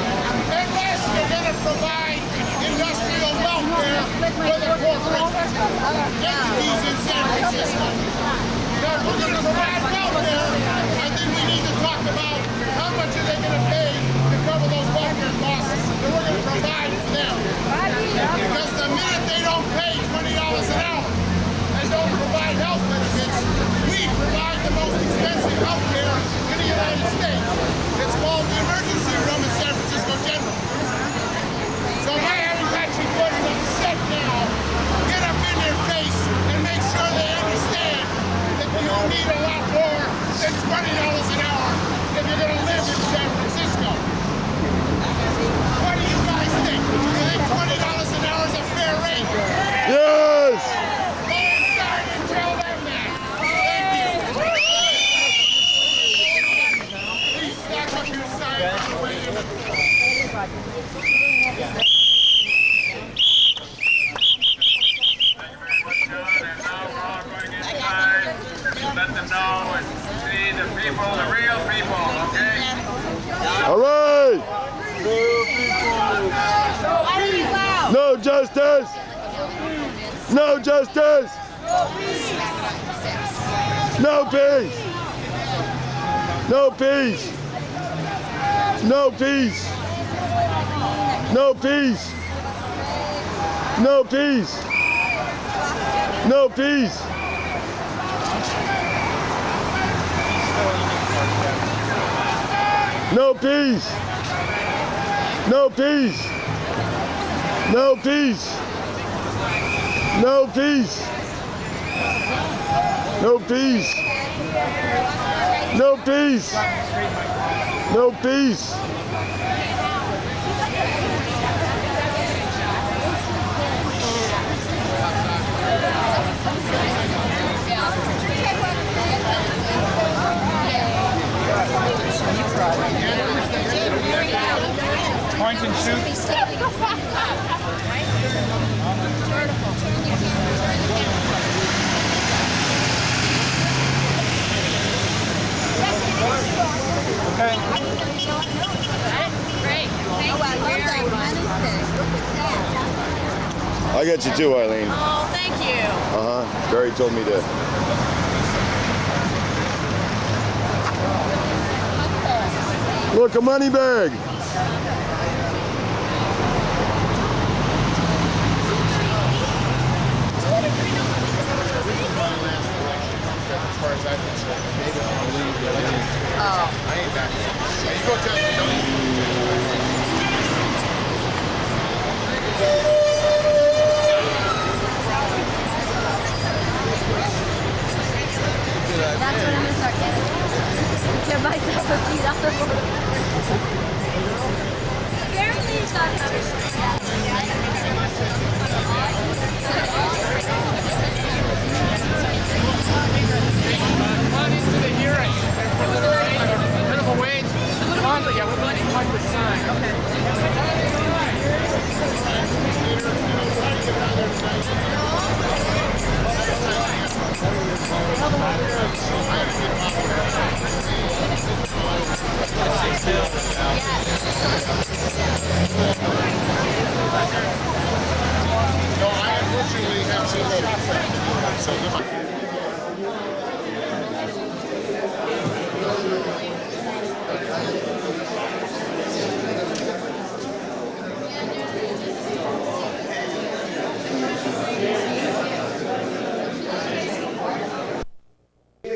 unless you're going to provide industrial welfare for the corporate entities in San Francisco. Now, if we're going to provide welfare, I think we need to talk about how much are they going to pay to cover those welfare costs that we're going to provide for them. Because the minute they don't pay $20 an hour and don't provide health benefits, we provide the most expensive health care in the United States. It's called the emergency room in San Francisco General. So my everybody was upset now. Get up in their face and make sure they understand that you need a lot more than $20 an hour if you're going to live in San Francisco. What do you guys think? Do you think $20 an hour is a fair rate? Yes! Go inside and tell them that. Thank you. Please stack up your signs on the way in. Let them know and see the people, the real people, okay? All right. No justice. No justice. No peace. No peace. No peace. No peace. No peace. No peace. No peace. No peace. No peace. No peace. No peace. No peace. No peace. Point and shoot. Okay. Great. Thank you very much. I got you too, Eileen. Oh, thank you. Uh-huh. Barry told me to. Look, a money bag. As far as I'm concerned, maybe I'll leave the election. I ain't back. You go tell me, That's what I'm gonna start getting. Get myself a feed off the board. Apparently it's got On into the hearing. Minimum wage. Yeah, we're going to find the sign. no, I unfortunately have to so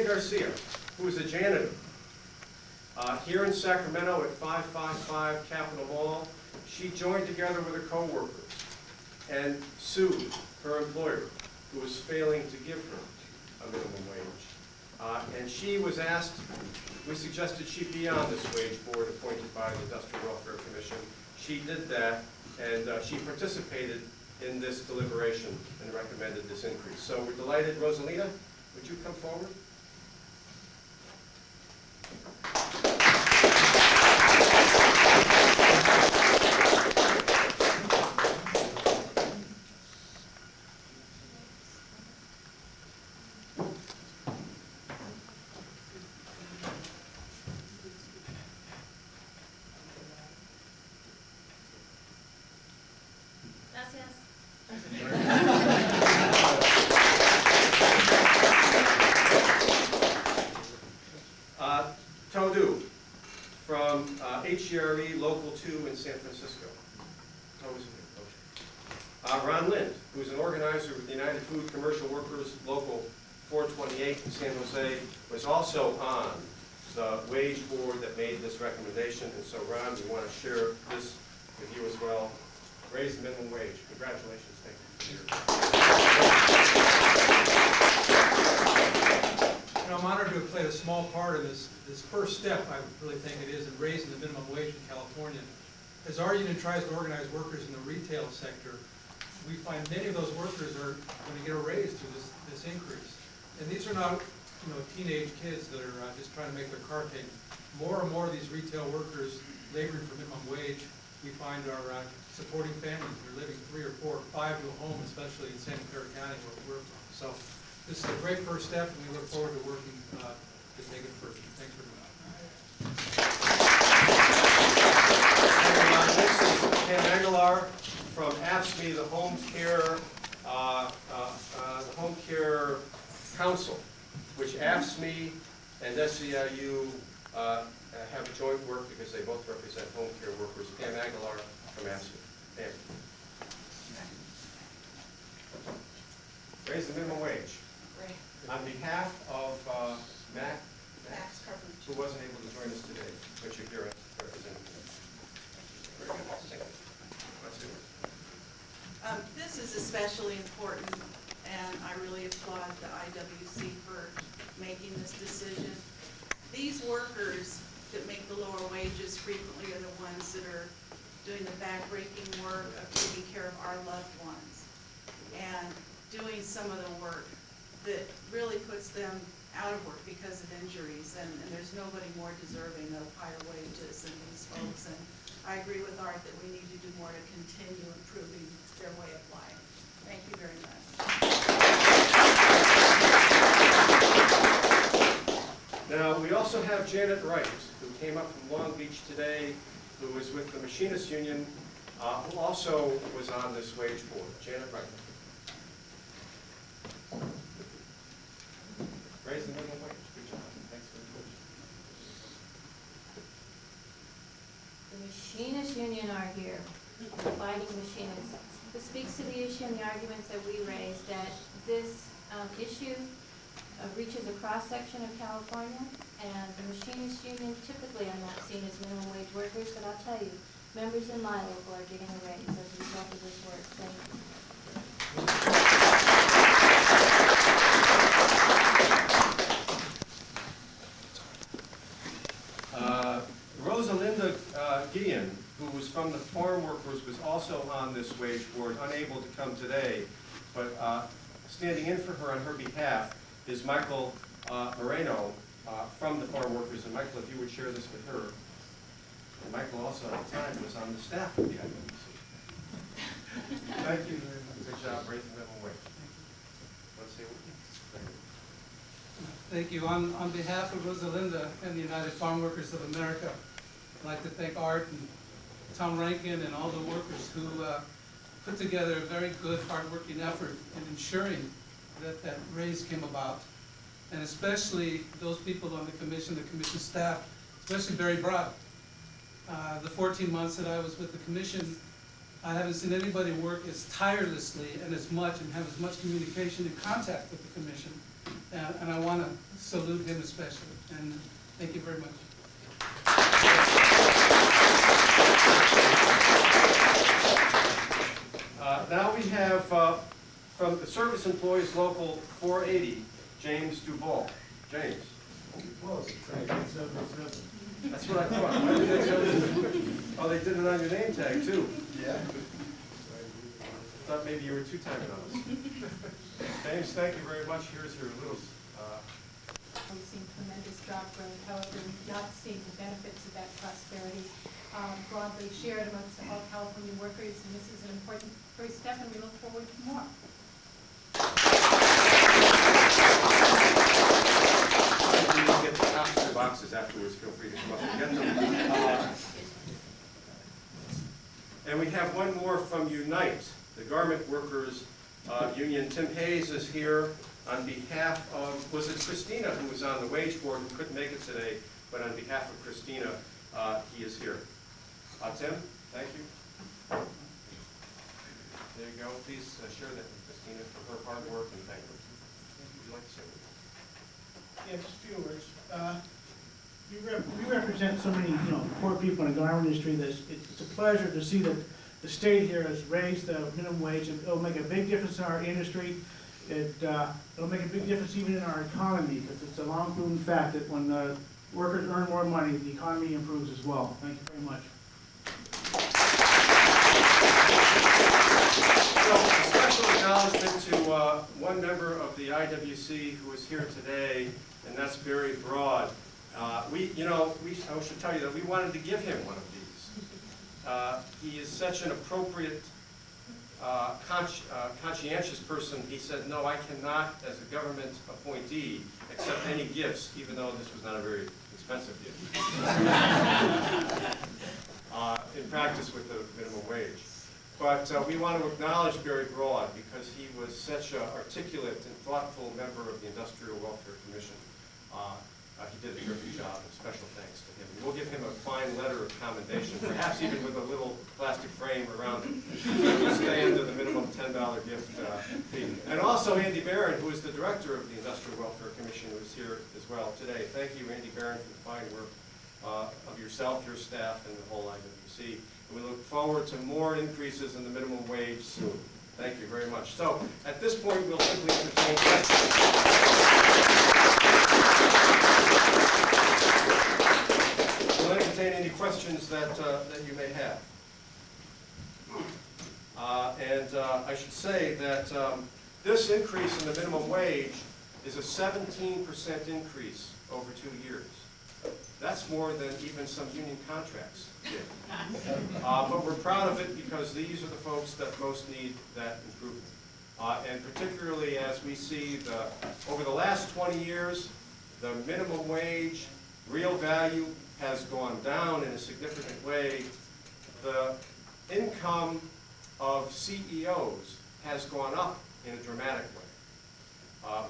Garcia, who is a janitor here in Sacramento at 555 Capitol Mall. She joined together with her co-workers and sued her employer, who was failing to give her a minimum wage. And she was asked, we suggested she be on this wage board appointed by the Industrial Welfare Commission. She did that, and she participated in this deliberation and recommended this increase. So we're delighted. Rosalina, would you come forward? Todu from HGRE Local 2 in San Francisco. Ron Lind, who is an organizer with the United Food Commercial Workers Local 428 in San Jose, was also on the wage board that made this recommendation. And so, Ron, we want to share this with you as well. Raise the minimum wage. Congratulations. Thank you. I'm honored to have played a small part of this first step, I really think it is, in raising the minimum wage in California. As our union tries to organize workers in the retail sector, we find many of those workers are going to get a raise through this increase. And these are not, teenage kids that are just trying to make their car payment. More and more of these retail workers laboring for minimum wage, we find are supporting families. They're living 3 or 4 or 5 to a home, especially in Santa Clara County where we're from. So this is a great first step, and we look forward to working to take it further. Thanks very much. SEIU have a joint work because they both represent home care workers. Pam Aguilar from Aspen. Pam. Raise the minimum wage. Great. On behalf of Max, Max Carpenter, who wasn't able to join us today, but you're here representing him. Very good. Thank you. Let's do it. This is especially important, and I really applaud the IWC for making this decision. These workers that make the lower wages frequently are the ones that are doing the backbreaking work of taking care of our loved ones and doing some of the work that really puts them out of work because of injuries, and there's nobody more deserving of higher wages than these folks. And I agree with Art that we need to do more to continue improving their way of life. Thank you very much. Now, we also have Janet Wright, who came up from Long Beach today, who is with the Machinists Union, who also was on this wage board. Janet Wright. Raise the minimum wage. Good job. Thanks for the The Machinists Union are here, the fighting machinists. This speaks to the issue and the arguments that we raised, that this issue reaches a cross-section of California, and the Machinists Union typically are not seen as minimum wage workers, but I'll tell you, members in my local are getting a raise as a result of this work. Thank you. Rosalinda Guillen, who was from the farm workers, was also on this wage board, unable to come today, but standing in for her on her behalf is Michael Moreno from the farm workers. And Michael, if you would share this with her. And Michael also at the time was on the staff of the IWC. Thank you very much. Good job raising minimum wage. Let's see what you Thank you. On behalf of Rosalinda and the United Farm Workers of America, I'd like to thank Art and Tom Rankin and all the workers who put together a very good, hard-working effort in ensuring that that raise came about. And especially those people on the commission staff, especially Barry Broad. The 14 months that I was with the commission, I haven't seen anybody work as tirelessly and as much and have as much communication and contact with the commission. And I want to salute him especially. And thank you very much. Now we have from the Service Employees Local 480, James Duval. James. That's what I thought. Why did they tell you? Oh, they did it on your name tag too. Yeah. Thought maybe you were two-timing on us. James, thank you very much. Here's your little. We've seen tremendous job growth, however, we've not seen the benefits of that prosperity broadly shared amongst all California workers, and this is an important first step, and we look forward to more. If you get the tops of the boxes afterwards, feel free to come up and get them. And we have one more from Unite, the Garment Workers Union. Tim Hayes is here on behalf of, was it Christina who was on the wage board who couldn't make it today, but on behalf of Christina, he is here. Tim, thank you. There you go. Please share that with Christina for her hard work and thank her. Would you like to say anything? Yeah, just a few words. We represent so many, poor people in the garment industry that it's a pleasure to see that the state here has raised the minimum wage, and it'll make a big difference in our industry. It'll make a big difference even in our economy, because it's a long proven fact that when workers earn more money, the economy improves as well. Thank you very much. So, a special acknowledgement to one member of the IWC who is here today, and that's Barry Broad. I should tell you that we wanted to give him one of these. He is such an appropriate, conscientious person. He said, no, I cannot, as a government appointee, accept any gifts, even though this was not a very expensive gift. In practice with the minimum wage. But we want to acknowledge Barry Broad because he was such an articulate and thoughtful member of the Industrial Welfare Commission. He did a terrific job, and special thanks to him. And we'll give him a fine letter of commendation, perhaps even with a little plastic frame around it. We'll stay under the minimum $10 gift fee. And also Andy Barron, who is the director of the Industrial Welfare Commission, who is here as well today. Thank you, Andy Barron, for the fine work of yourself, your staff, and the whole IWC. And we look forward to more increases in the minimum wage soon. Thank you very much. So at this point, we'll simply entertain questions. We'll entertain any questions that you may have. I should say that this increase in the minimum wage is a 17% increase over 2 years. That's more than even some union contracts did. But we're proud of it because these are the folks that most need that improvement. And particularly as we see over the last 20 years, the minimum wage, real value has gone down in a significant way. The income of CEOs has gone up in a dramatic way.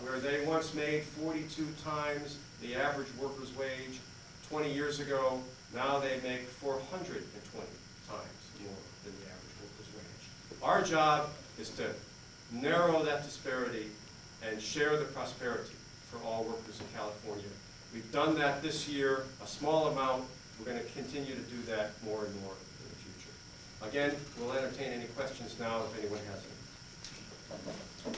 Where they once made 42 times the average worker's wage 20 years ago, now they make 420 times more than the average worker's wage. Our job is to narrow that disparity and share the prosperity for all workers in California. We've done that this year, a small amount. We're going to continue to do that more and more in the future. Again, we'll entertain any questions now if anyone has any.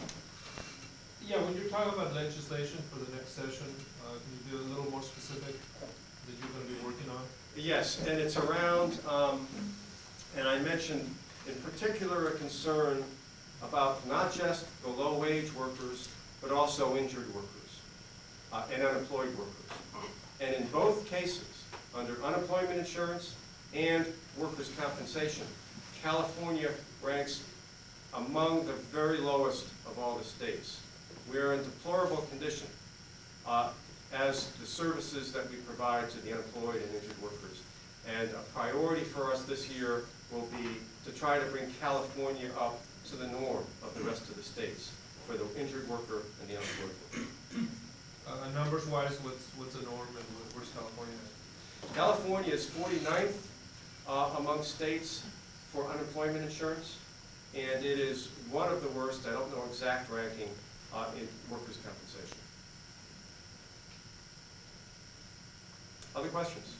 Yeah, when you're talking about legislation for the next session, can you be a little more specific that you're going to be working on? Yes, and it's around, and I mentioned in particular a concern about not just the low-wage workers, but also injured workers and unemployed workers. And in both cases, under unemployment insurance and workers' compensation, California ranks among the very lowest of all the states. We are in deplorable condition as the services that we provide to the unemployed and injured workers. And a priority for us this year will be to try to bring California up to the norm of the rest of the states for the injured worker and the unemployed worker. Numbers-wise, what's the norm and where's California at? California is 49th among states for unemployment insurance, and it is one of the worst, I don't know exact ranking, in workers' compensation. Other questions?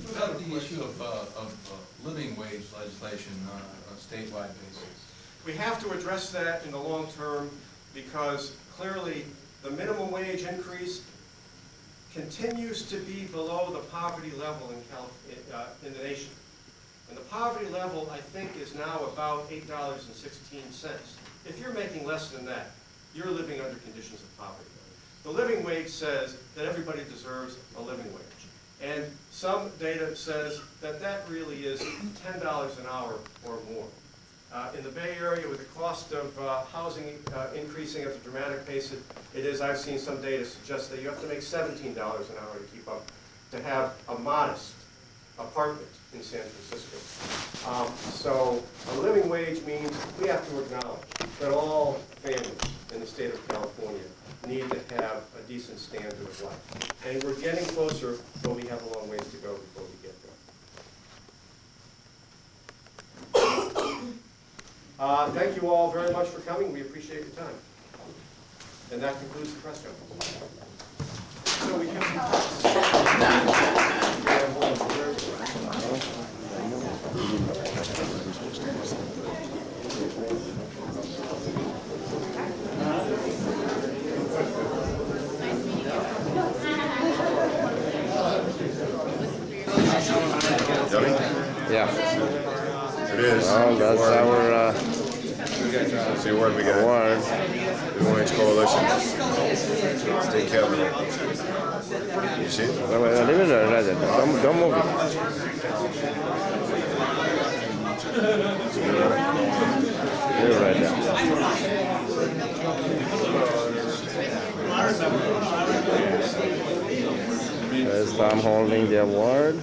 What about the issue of living wage legislation on a statewide basis? We have to address that in the long term because clearly the minimum wage increase continues to be below the poverty level in the nation. And the poverty level, I think, is now about $8.16. If you're making less than that, you're living under conditions of poverty. The living wage says that everybody deserves a living wage. And some data says that that really is $10 an hour or more. In the Bay Area, with the cost of housing increasing at a dramatic pace, it is, I've seen some data suggest that you have to make $17 an hour to keep up, to have a modest apartment in San Francisco. So a living wage means we have to acknowledge that all families in the state of California need to have a decent standard of life. And we're getting closer, but we have a long ways to go before we get there. Thank you all very much for coming. We appreciate your time. And that concludes the press conference. So we Yeah. It is. Well, that's our That's the award we got. award. The Orange Coalition. State Capital. You see it? Leave it there, right there. Don't move it. Leave it right there. There's Tom holding the award.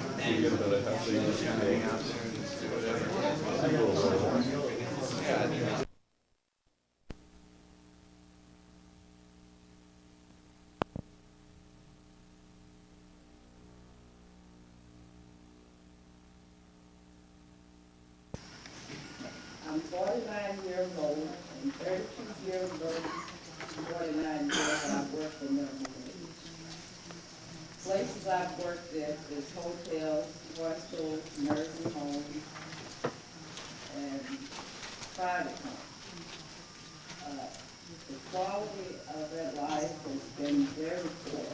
49 years old, and 32 years versus 49 years I've worked for minimum wage. Places I've worked at is hotels, hospitals, nursing homes, and private homes. The quality of that life has been very poor.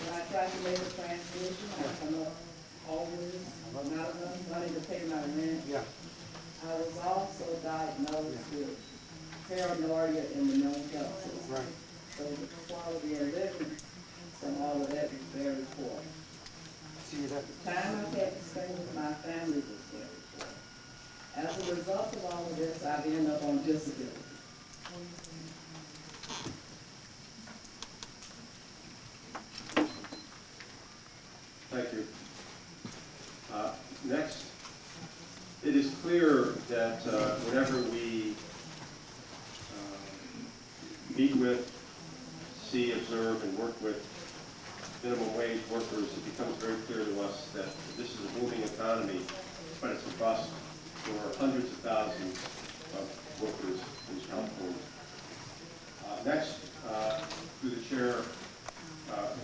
When I tried to make a transition, I come up homeless, not enough money to pay my rent. I was also diagnosed with paranoia and the mental health system. So the quality of living from all of that is very poor. The time I've had to spend with my family was very poor. As a result of all of this, I've ended up on disability. Thank you. Next, it is clear that whenever we meet with, see, observe, and work with minimum wage workers, it becomes very clear to us that this is a booming economy, but it's a bust for hundreds of thousands of workers in California. Next, through the chair,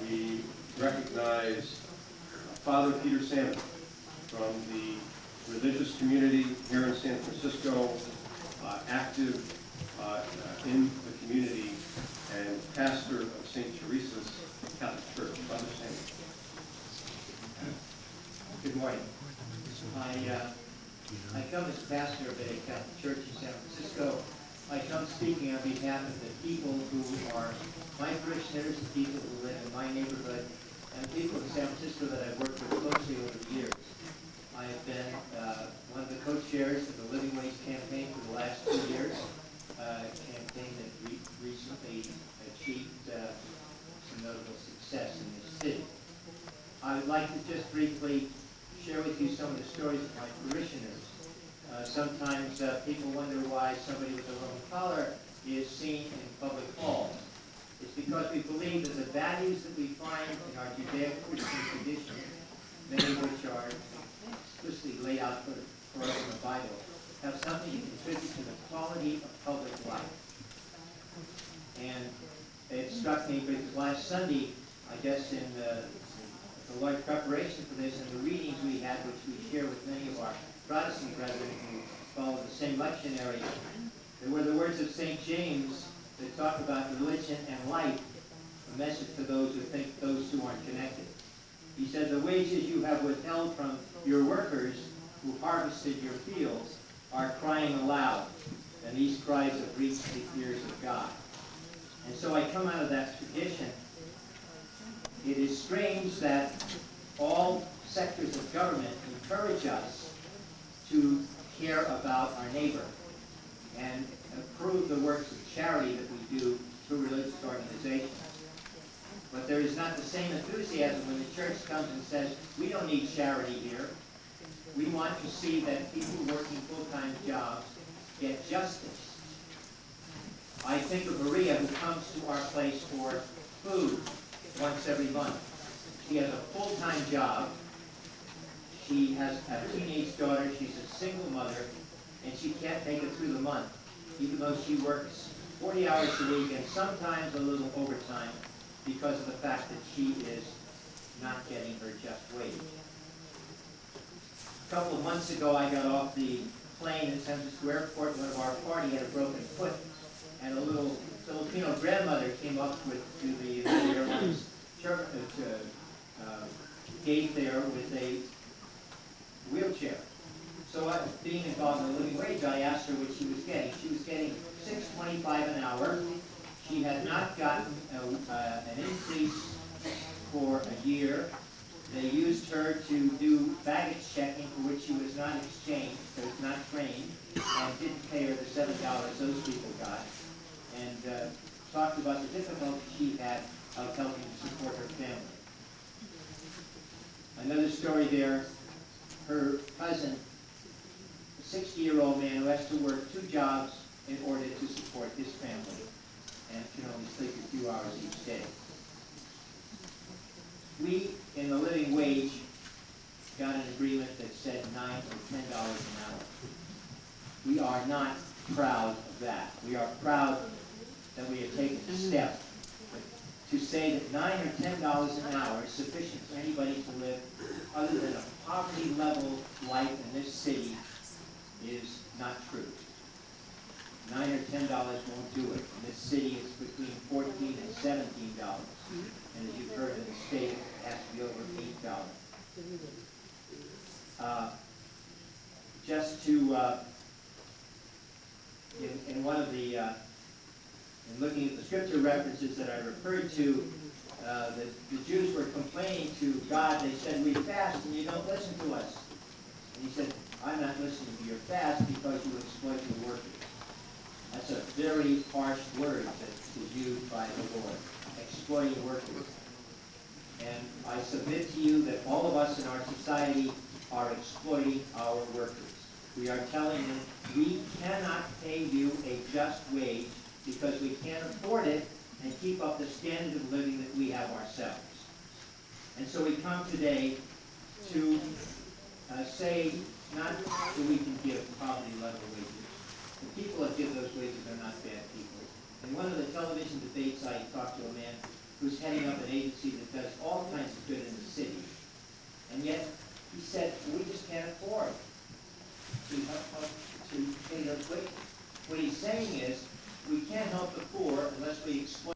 we recognize Father Peter Salmon from the religious community here in San Francisco, active in the community, and pastor of St. Teresa's Catholic Church. Father Salmon. Good morning. I come as pastor of a Catholic Church in San Francisco. I come speaking on behalf of the people who are my parishioners, the people who live in my neighborhood, and people in San Francisco that I've worked with closely over the years. I have been one of the co-chairs of the Living Wage campaign for the last 2 years, a campaign that recently achieved some notable success in this city. I would like to just briefly share with you some of the stories of my parishioners. Sometimes people wonder why somebody with a Roman collar is seen in public halls. It's because we believe that the values that we find in our Judeo-Christian tradition, many of which are explicitly laid out for us in the Bible, have something to contribute to the quality of public life. And it struck me because last Sunday, I guess in the large preparation for this and the readings we had, which we share with many of our Protestant brethren who follow the same lectionary, there were the words of St. James that talk about religion and life, a message to those who think those two aren't connected. He said, the wages you have withheld from your workers who harvested your fields are crying aloud, and these cries have reached the ears of God. And so I come out of that tradition. It is strange that all sectors of government encourage us to care about our neighbor and approve the works of charity that we do through religious organizations. But there is not the same enthusiasm when the church comes and says, we don't need charity here. We want to see that people working full-time jobs get justice. I think of Maria, who comes to our place for food once every month. She has a full-time job. She has a teenage daughter. She's a single mother, and she can't make it through the month, even though she works 40 hours a week and sometimes a little overtime because of the fact that she is not getting her just wage. A couple of months ago, I got off the plane in San Francisco Airport. One of our party had a broken foot, and a little Filipino grandmother came up to the airline's gate there with a wheelchair. So being involved in the living wage, I asked her what she was getting. She was getting $6.25 an hour. She had not gotten an increase for a year. They used her to do baggage checking, for which she was not exchanged, so was not trained, and didn't pay her the $7 those people got, and talked about the difficulty she had of helping to support her family. Another story there, her cousin, a 60-year-old man who has to work 2 jobs in order to support his family and can only sleep a few hours each day. We, in the living wage, got an agreement that said $9 or $10 an hour. We are not proud of that. We are proud that we have taken a step to say that $9 or $10 an hour is sufficient for anybody to live other than a poverty level life in this city is not true. $9 or $10 won't do it. In this city, it's between $14 and $17. And as you've heard in the state, it has to be over $8. Just to, in one of the, in looking at the scripture references that I referred to, the Jews were complaining to God. They said, we fast and you don't listen to us. And he said, I'm not listening to your fast because you exploit your workers. That's a very harsh word that is used by the Lord, exploiting workers. And I submit to you that all of us in our society are exploiting our workers. We are telling them, we cannot pay you a just wage because we can't afford it and keep up the standard of living that we have ourselves. And so we come today to say not that we can give poverty level wages. The people that give those wages are not bad people. In one of the television debates, I talked to a man who's heading up an agency that does all kinds of good in the city. And yet, he said, we just can't afford to pay those wages. What he's saying is, we can't help the poor unless we exploit